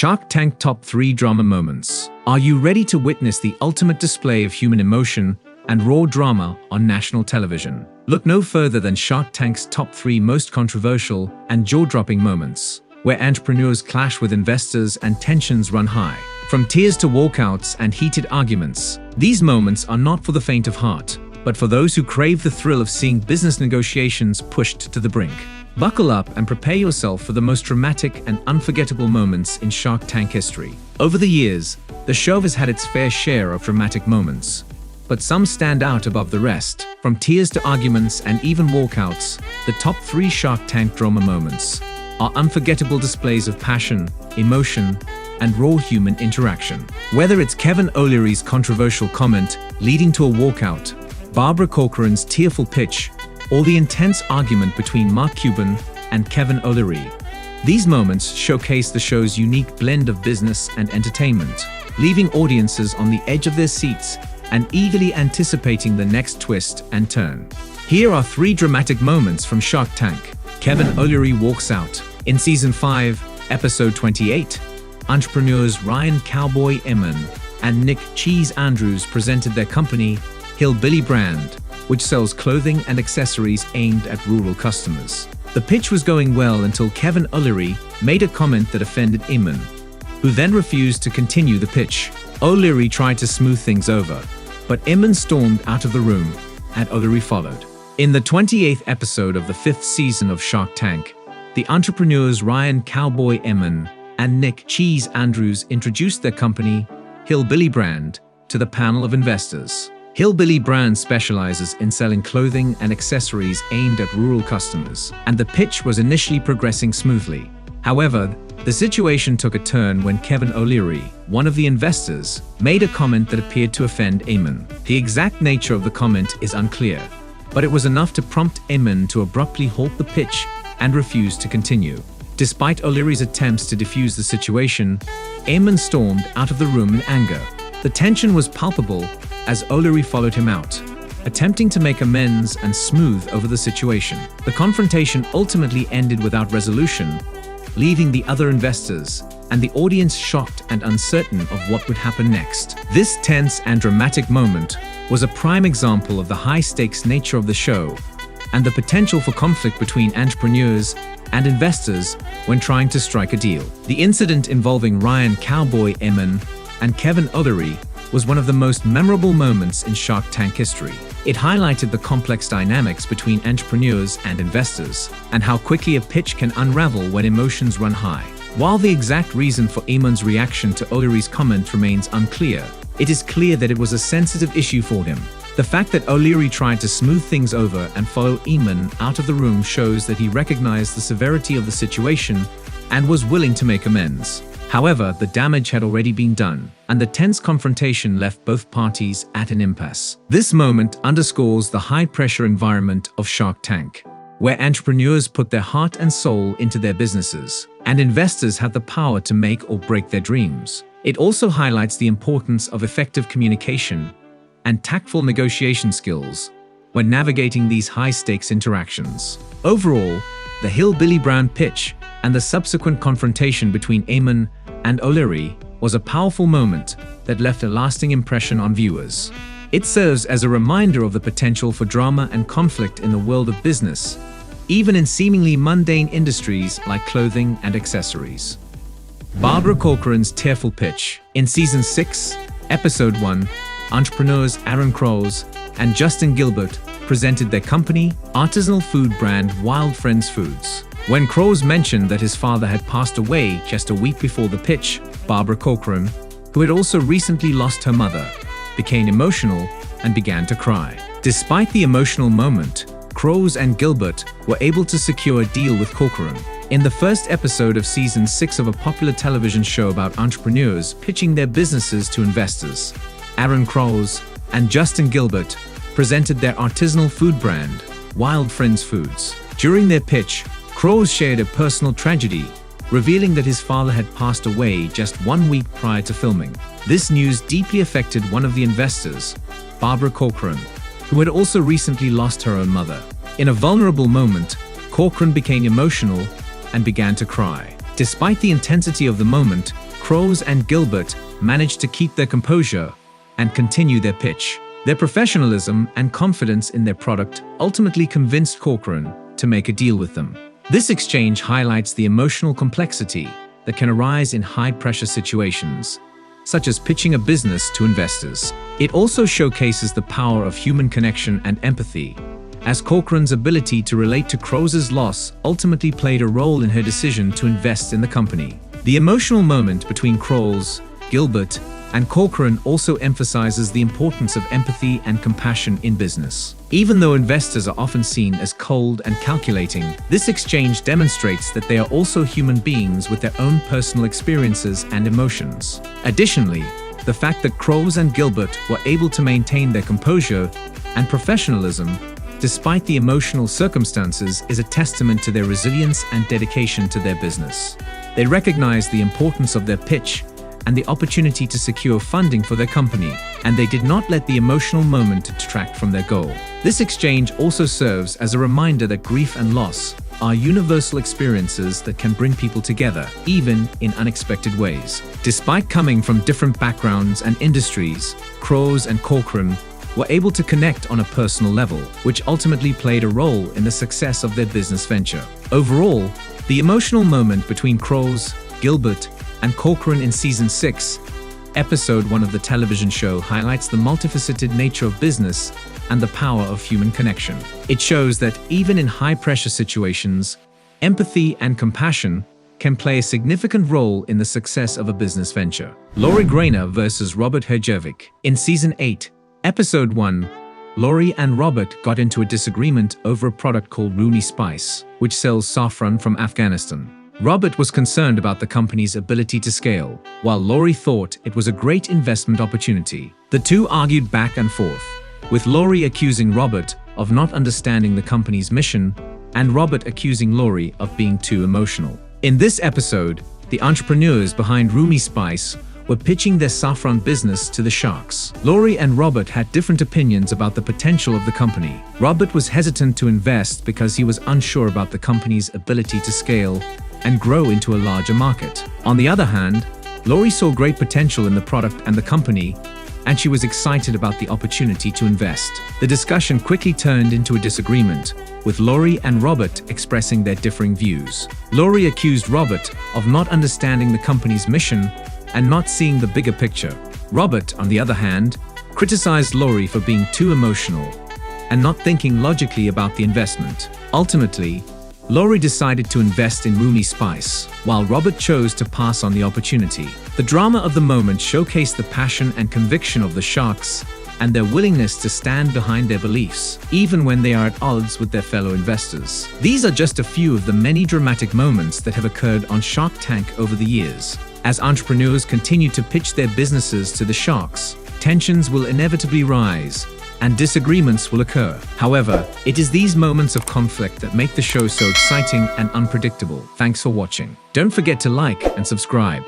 Shark Tank Top 3 Drama Moments. Are you ready to witness the ultimate display of human emotion and raw drama on national television? Look no further than Shark Tank's top 3 most controversial and jaw-dropping moments, where entrepreneurs clash with investors and tensions run high. From tears to walkouts and heated arguments, these moments are not for the faint of heart, but for those who crave the thrill of seeing business negotiations pushed to the brink. Buckle up and prepare yourself for the most dramatic and unforgettable moments in Shark Tank history. Over the years, the show has had its fair share of dramatic moments, but some stand out above the rest. From tears to arguments and even walkouts, the top 3 Shark Tank drama moments are unforgettable displays of passion, emotion, and raw human interaction. Whether it's Kevin O'Leary's controversial comment leading to a walkout, Barbara Corcoran's tearful pitch, or the intense argument between Mark Cuban and Kevin O'Leary, these moments showcase the show's unique blend of business and entertainment, leaving audiences on the edge of their seats and eagerly anticipating the next twist and turn. Here are 3 dramatic moments from Shark Tank. Kevin O'Leary walks out. In Season 5, Episode 28, entrepreneurs Ryan "Cowboy" Inman and Nick "Cheese" Andrews presented their company, Hillbilly Brand, which sells clothing and accessories aimed at rural customers. The pitch was going well until Kevin O'Leary made a comment that offended Inman, who then refused to continue the pitch. O'Leary tried to smooth things over, but Inman stormed out of the room, and O'Leary followed. In the 28th episode of the 5th season of Shark Tank, the entrepreneurs Ryan "Cowboy" Inman and Nick "Cheese" Andrews introduced their company, Hillbilly Brand, to the panel of investors. Hillbilly Brand specializes in selling clothing and accessories aimed at rural customers, and the pitch was initially progressing smoothly. However, the situation took a turn when Kevin O'Leary, one of the investors, made a comment that appeared to offend Inman. The exact nature of the comment is unclear, but it was enough to prompt Inman to abruptly halt the pitch and refuse to continue. Despite O'Leary's attempts to defuse the situation, Inman stormed out of the room in anger. The tension was palpable as O'Leary followed him out, attempting to make amends and smooth over the situation. The confrontation ultimately ended without resolution, leaving the other investors and the audience shocked and uncertain of what would happen next. This tense and dramatic moment was a prime example of the high-stakes nature of the show and the potential for conflict between entrepreneurs and investors when trying to strike a deal. The incident involving Ryan "Cowboy" Inman and Kevin O'Leary was one of the most memorable moments in Shark Tank history. It highlighted the complex dynamics between entrepreneurs and investors, and how quickly a pitch can unravel when emotions run high. While the exact reason for Inman's reaction to O'Leary's comment remains unclear, it is clear that it was a sensitive issue for him. The fact that O'Leary tried to smooth things over and follow Inman out of the room shows that he recognized the severity of the situation and was willing to make amends. However, the damage had already been done, and the tense confrontation left both parties at an impasse. This moment underscores the high-pressure environment of Shark Tank, where entrepreneurs put their heart and soul into their businesses, and investors have the power to make or break their dreams. It also highlights the importance of effective communication and tactful negotiation skills when navigating these high-stakes interactions. Overall, the Hillbilly Brand pitch and the subsequent confrontation between Inman and O'Leary was a powerful moment that left a lasting impression on viewers. It serves as a reminder of the potential for drama and conflict in the world of business, even in seemingly mundane industries like clothing and accessories. Barbara Corcoran's tearful pitch. In Season 6, Episode 1, entrepreneurs Aaron Krause and Justin Gilbert presented their company, artisanal food brand Wild Friends Foods. When Krause mentioned that his father had passed away just a week before the pitch, Barbara Corcoran, who had also recently lost her mother, became emotional and began to cry. Despite the emotional moment, Krause and Gilbert were able to secure a deal with Corcoran. In the first episode of Season 6 of a popular television show about entrepreneurs pitching their businesses to investors, Aaron Krause and Justin Gilbert presented their artisanal food brand, Wild Friends Foods. During their pitch, Krause shared a personal tragedy, revealing that his father had passed away just 1 week prior to filming. This news deeply affected one of the investors, Barbara Corcoran, who had also recently lost her own mother. In a vulnerable moment, Corcoran became emotional and began to cry. Despite the intensity of the moment, Crows and Gilbert managed to keep their composure and continue their pitch. Their professionalism and confidence in their product ultimately convinced Corcoran to make a deal with them. This exchange highlights the emotional complexity that can arise in high-pressure situations, such as pitching a business to investors. It also showcases the power of human connection and empathy, as Corcoran's ability to relate to Crow's loss ultimately played a role in her decision to invest in the company. The emotional moment between Crows, Gilbert, and Corcoran also emphasizes the importance of empathy and compassion in business. Even though investors are often seen as cold and calculating, this exchange demonstrates that they are also human beings with their own personal experiences and emotions. Additionally, the fact that Crows and Gilbert were able to maintain their composure and professionalism despite the emotional circumstances is a testament to their resilience and dedication to their business. They recognize the importance of their pitch and the opportunity to secure funding for their company, and they did not let the emotional moment detract from their goal. This exchange also serves as a reminder that grief and loss are universal experiences that can bring people together, even in unexpected ways. Despite coming from different backgrounds and industries, Crows and Corcoran were able to connect on a personal level, which ultimately played a role in the success of their business venture. Overall, the emotional moment between Crows, Gilbert, and Corcoran in Season 6, Episode 1 of the television show highlights the multifaceted nature of business and the power of human connection. It shows that even in high-pressure situations, empathy and compassion can play a significant role in the success of a business venture. Lori Grainer versus Robert Herjavec. In Season 8, Episode 1, Lori and Robert got into a disagreement over a product called Rumi Spice, which sells saffron from Afghanistan. Robert was concerned about the company's ability to scale, while Lori thought it was a great investment opportunity. The two argued back and forth, with Lori accusing Robert of not understanding the company's mission and Robert accusing Lori of being too emotional. In this episode, the entrepreneurs behind Rumi Spice were pitching their saffron business to the sharks. Lori and Robert had different opinions about the potential of the company. Robert was hesitant to invest because he was unsure about the company's ability to scale and grow into a larger market. On the other hand, Lori saw great potential in the product and the company, and she was excited about the opportunity to invest. The discussion quickly turned into a disagreement, with Lori and Robert expressing their differing views. Lori accused Robert of not understanding the company's mission and not seeing the bigger picture. Robert, on the other hand, criticized Lori for being too emotional and not thinking logically about the investment. Ultimately, Lori decided to invest in Rumi Spice, while Robert chose to pass on the opportunity. The drama of the moment showcased the passion and conviction of the sharks and their willingness to stand behind their beliefs, even when they are at odds with their fellow investors. These are just a few of the many dramatic moments that have occurred on Shark Tank over the years. As entrepreneurs continue to pitch their businesses to the sharks, tensions will inevitably rise, and disagreements will occur. However, it is these moments of conflict that make the show so exciting and unpredictable. Thanks for watching. Don't forget to like and subscribe.